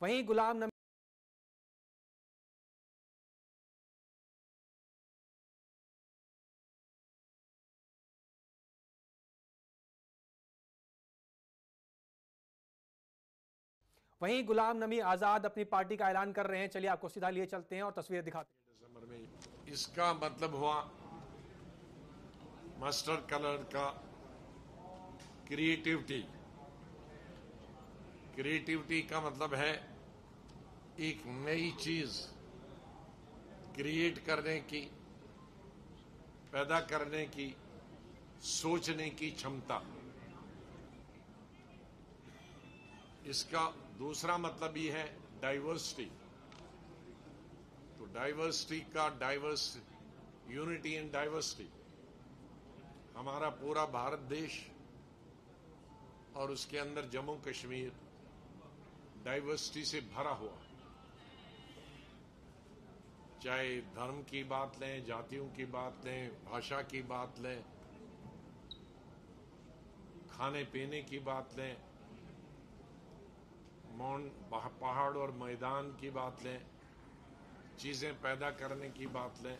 वहीं गुलाम नबी आजाद अपनी पार्टी का ऐलान कर रहे हैं। चलिए आपको सीधा लिए चलते हैं और तस्वीरें दिखाते हैं। दिसंबर में इसका मतलब हुआ मस्टर्ड कलर का क्रिएटिविटी। क्रिएटिविटी का मतलब है एक नई चीज क्रिएट करने की, पैदा करने की, सोचने की क्षमता। इसका दूसरा मतलब ये है डाइवर्सिटी। तो डाइवर्सिटी का यूनिटी इन डाइवर्सिटी। हमारा पूरा भारत देश और उसके अंदर जम्मू कश्मीर डाइवर्सिटी से भरा हुआ, चाहे धर्म की बात लें, जातियों की बात लें, भाषा की बात लें, खाने पीने की बात लें, पहाड़ और मैदान की बात लें, चीजें पैदा करने की बात लें,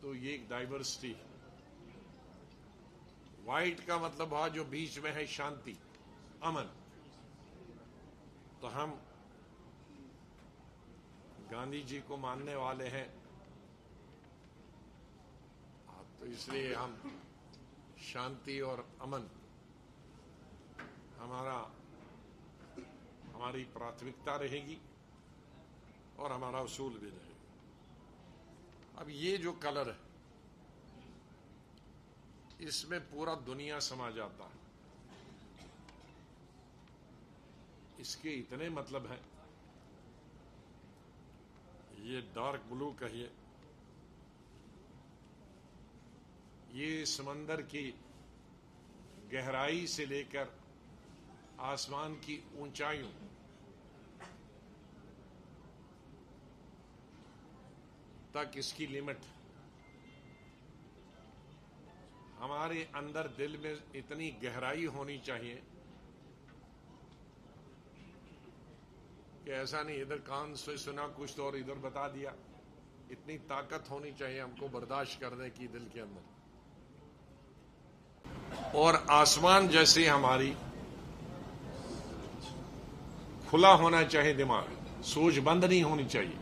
तो ये एक डाइवर्सिटी है। व्हाइट का मतलब हुआ जो बीच में है शांति, अमन। तो हम गांधी जी को मानने वाले हैं, तो इसलिए हम शांति और अमन हमारी प्राथमिकता रहेगी और हमारा उसूल भी रहेगा। अब ये जो कलर है, इसमें पूरा दुनिया समा जाता है। इसके इतने मतलब हैं। ये डार्क ब्लू कहिए, ये समंदर की गहराई से लेकर आसमान की ऊंचाइयों तक इसकी लिमिट। हमारे अंदर दिल में इतनी गहराई होनी चाहिए कि ऐसा नहीं इधर कान से सुना कुछ तो और इधर बता दिया। इतनी ताकत होनी चाहिए हमको बर्दाश्त करने की दिल के अंदर। और आसमान जैसे हमारी खुला होना चाहिए दिमाग, सोच बंद नहीं होनी चाहिए।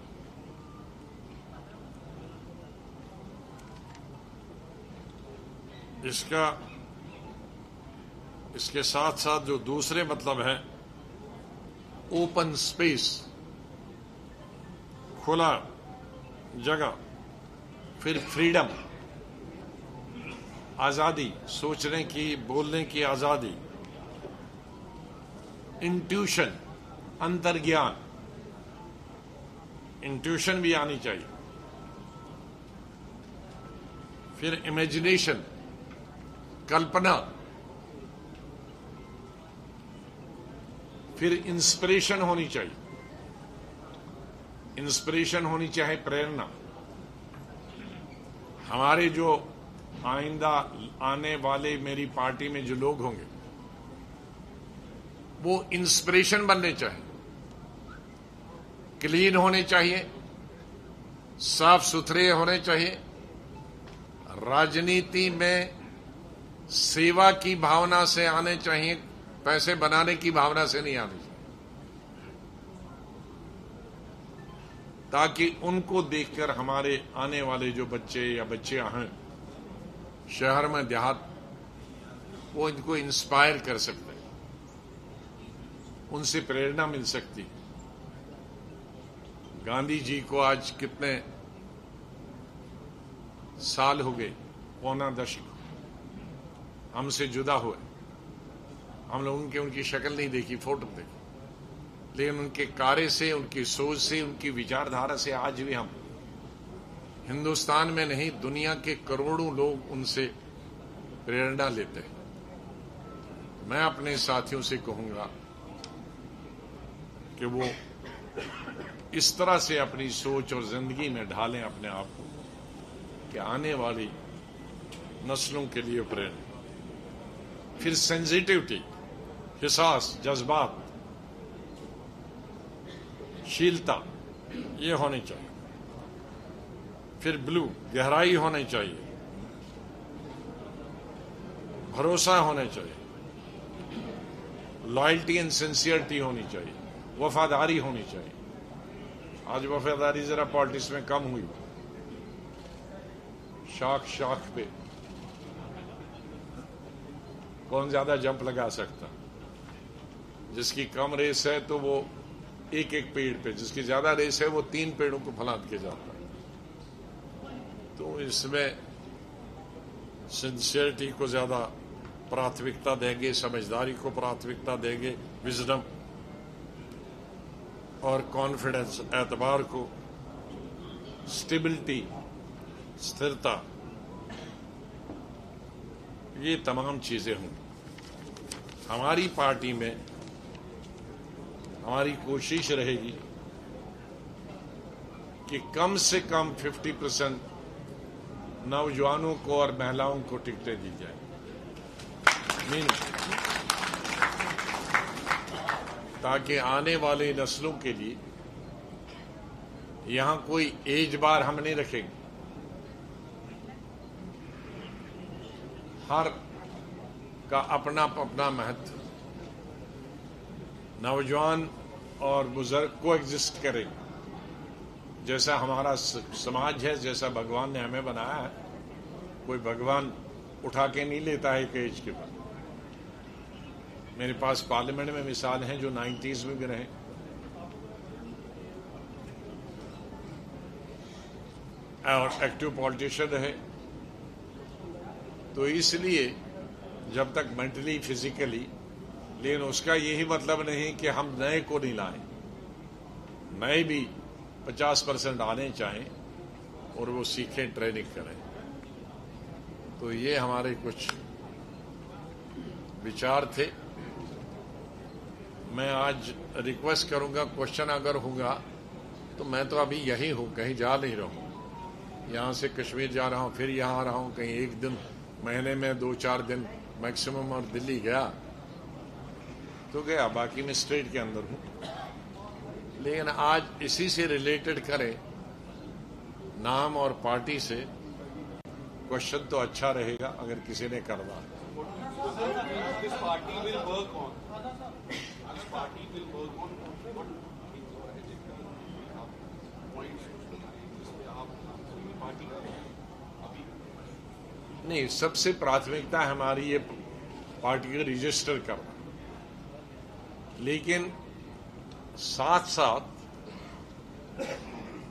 इसके साथ साथ जो दूसरे मतलब है, ओपन स्पेस, खुला जगह, फिर फ्रीडम, आजादी, सोचने की, बोलने की आजादी, इंट्यूशन, अंतर्ज्ञान, इंट्यूशन भी आनी चाहिए, फिर इमेजिनेशन, कल्पना, फिर इंस्पिरेशन होनी चाहिए। इंस्पिरेशन होनी चाहिए प्रेरणा। हमारे जो आइंदा आने वाले मेरी पार्टी में जो लोग होंगे वो इंस्पिरेशन बनने चाहिए, क्लीन होने चाहिए, साफ सुथरे होने चाहिए, राजनीति में सेवा की भावना से आने चाहिए, पैसे बनाने की भावना से नहीं आनी चाहिए, ताकि उनको देखकर हमारे आने वाले जो बच्चे या बच्चियां हैं शहर में, देहात, वो इनको इंस्पायर कर सकते हैं, उनसे प्रेरणा मिल सकती है। गांधी जी को आज कितने साल हो गए, पौना दशक हमसे जुदा हुए। हम लोग उनकी शक्ल नहीं देखी, फोटो देखी, लेकिन उनके कार्य से, उनकी सोच से, उनकी विचारधारा से आज भी हम हिंदुस्तान में नहीं दुनिया के करोड़ों लोग उनसे प्रेरणा लेते हैं। मैं अपने साथियों से कहूंगा कि वो इस तरह से अपनी सोच और जिंदगी में ढालें अपने आप को कि आने वाली नस्लों के लिए प्रेरणा। फिर सेंसिटिविटी, हिसास, जज्बात, शीलता, ये होनी चाहिए। फिर ब्लू, गहराई होनी चाहिए, भरोसा होना चाहिए, लॉयल्टी एंड सिंसियरिटी होनी चाहिए, वफादारी होनी चाहिए। आज वफादारी जरा पॉलिटिक्स में कम हुई, शाख शाख पे कौन ज्यादा जंप लगा सकता। जिसकी कम रेस है तो वो एक एक पेड़ पे, जिसकी ज्यादा रेस है वो 3 पेड़ों को फलाद के जाता है। तो इसमें सिंसियरिटी को ज्यादा प्राथमिकता देंगे, समझदारी को प्राथमिकता देंगे, विजडम और कॉन्फिडेंस, एतबार को, स्टेबिलिटी, स्थिरता, ये तमाम चीजें होंगी। हमारी पार्टी में हमारी कोशिश रहेगी कि कम से कम 50% नौजवानों को और महिलाओं को टिकटें दी जाए। ताकि आने वाले नस्लों के लिए यहां कोई एज बार हम नहीं रखेंगे। हर का अपना अपना महत्व, नौजवान और बुजुर्ग को एग्जिस्ट करेंगे। जैसा हमारा समाज है, जैसा भगवान ने हमें बनाया है, कोई भगवान उठा के नहीं लेता है एक एज के बाद। मेरे पास पार्लियामेंट में मिसाल हैं जो 90s में भी रहे, और एक्टिव पॉलिटिशियन रहे। तो इसलिए जब तक मेंटली, फिजिकली, लेकिन उसका यही मतलब नहीं कि हम नए को नहीं लाएं। नए भी 50% आने चाहें और वो सीखें, ट्रेनिंग करें। तो ये हमारे कुछ विचार थे। मैं आज रिक्वेस्ट करूंगा, क्वेश्चन अगर होगा तो मैं तो अभी यही हूं, कहीं जा नहीं रहा हूं। यहां से कश्मीर जा रहा हूं, फिर यहां आ रहा हूं, कहीं एक दिन महीने में 2-4 दिन मैक्सिमम, और दिल्ली गया तो गया, बाकी मैं स्टेट के अंदर हूं। लेकिन आज इसी से रिलेटेड करें, नाम और पार्टी से क्वेश्चन तो अच्छा रहेगा अगर किसी ने करना। नहीं, सबसे प्राथमिकता हमारी ये पार्टी को रजिस्टर करना, लेकिन साथ साथ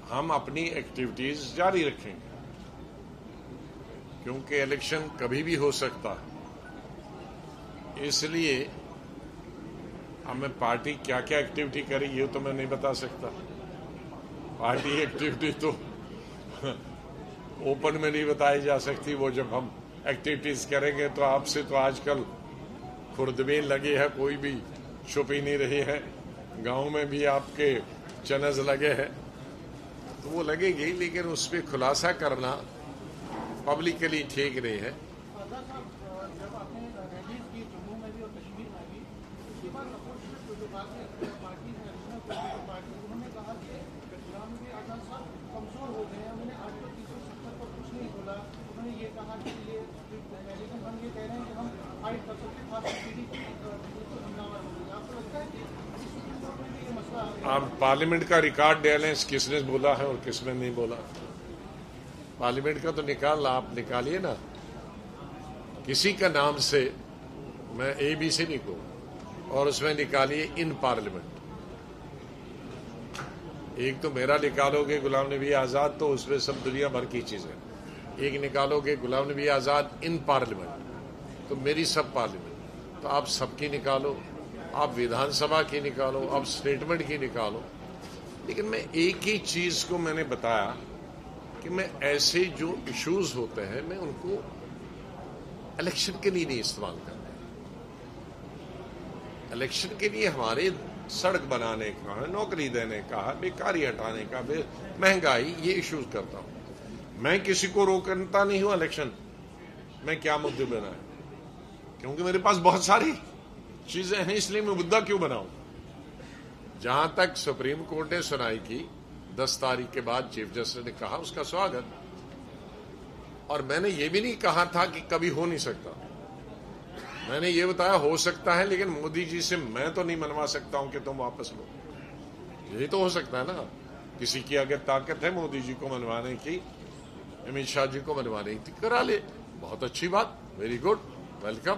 हम अपनी एक्टिविटीज जारी रखेंगे, क्योंकि इलेक्शन कभी भी हो सकता है। इसलिए हमें पार्टी क्या क्या एक्टिविटी करे ये तो मैं नहीं बता सकता। पार्टी एक्टिविटी तो ओपन में नहीं बताई जा सकती। वो जब हम एक्टिविटीज करेंगे तो आपसे तो आजकल खुर्दबीन लगी है, कोई भी छुप ही नहीं रही है। गांव में भी आपके चनज लगे हैं तो वो लगेगी, लेकिन उस पर खुलासा करना पब्लिकली ठीक नहीं है। आप पार्लियामेंट का रिकॉर्ड डालें, किसने बोला है और किसने नहीं बोला। पार्लियामेंट का तो आप निकालिए ना। किसी का नाम से मैं ABC नहीं कहूँ, और उसमें निकालिए इन पार्लियामेंट। एक तो मेरा निकालोगे गुलाम नबी आजाद, तो उसमें सब दुनिया भर की चीजें। एक निकालोगे गुलाम नबी आजाद इन पार्लियामेंट, तो मेरी सब पार्लियामेंट। तो आप सबकी निकालो, आप विधानसभा की निकालो, आप स्टेटमेंट की निकालो। लेकिन मैं एक ही चीज को मैंने बताया कि मैं ऐसे जो इश्यूज होते हैं मैं उनको इलेक्शन के लिए नहीं इस्तेमाल करता। इलेक्शन के लिए हमारे सड़क बनाने का है, नौकरी देने का है, बेकारी हटाने का, महंगाई, ये इश्यूज करता हूं। मैं किसी को रोकता नहीं हूं इलेक्शन में क्या मुद्दे बनाए, क्योंकि मेरे पास बहुत सारी चीजें हैं, इसलिए मैं मुद्दा क्यों बनाऊं। जहां तक सुप्रीम कोर्ट ने सुनाई की 10 तारीख के बाद चीफ जस्टिस ने कहा, उसका स्वागत। और मैंने ये भी नहीं कहा था कि कभी हो नहीं सकता। मैंने ये बताया हो सकता है, लेकिन मोदी जी से मैं तो नहीं मनवा सकता हूं कि तुम वापस लो। यही तो हो सकता है ना। किसी की अगर ताकत है मोदी जी को मनवाने की, अमित शाह जी को मनवाने की, करा ले। बहुत अच्छी बात, वेरी गुड, वेलकम।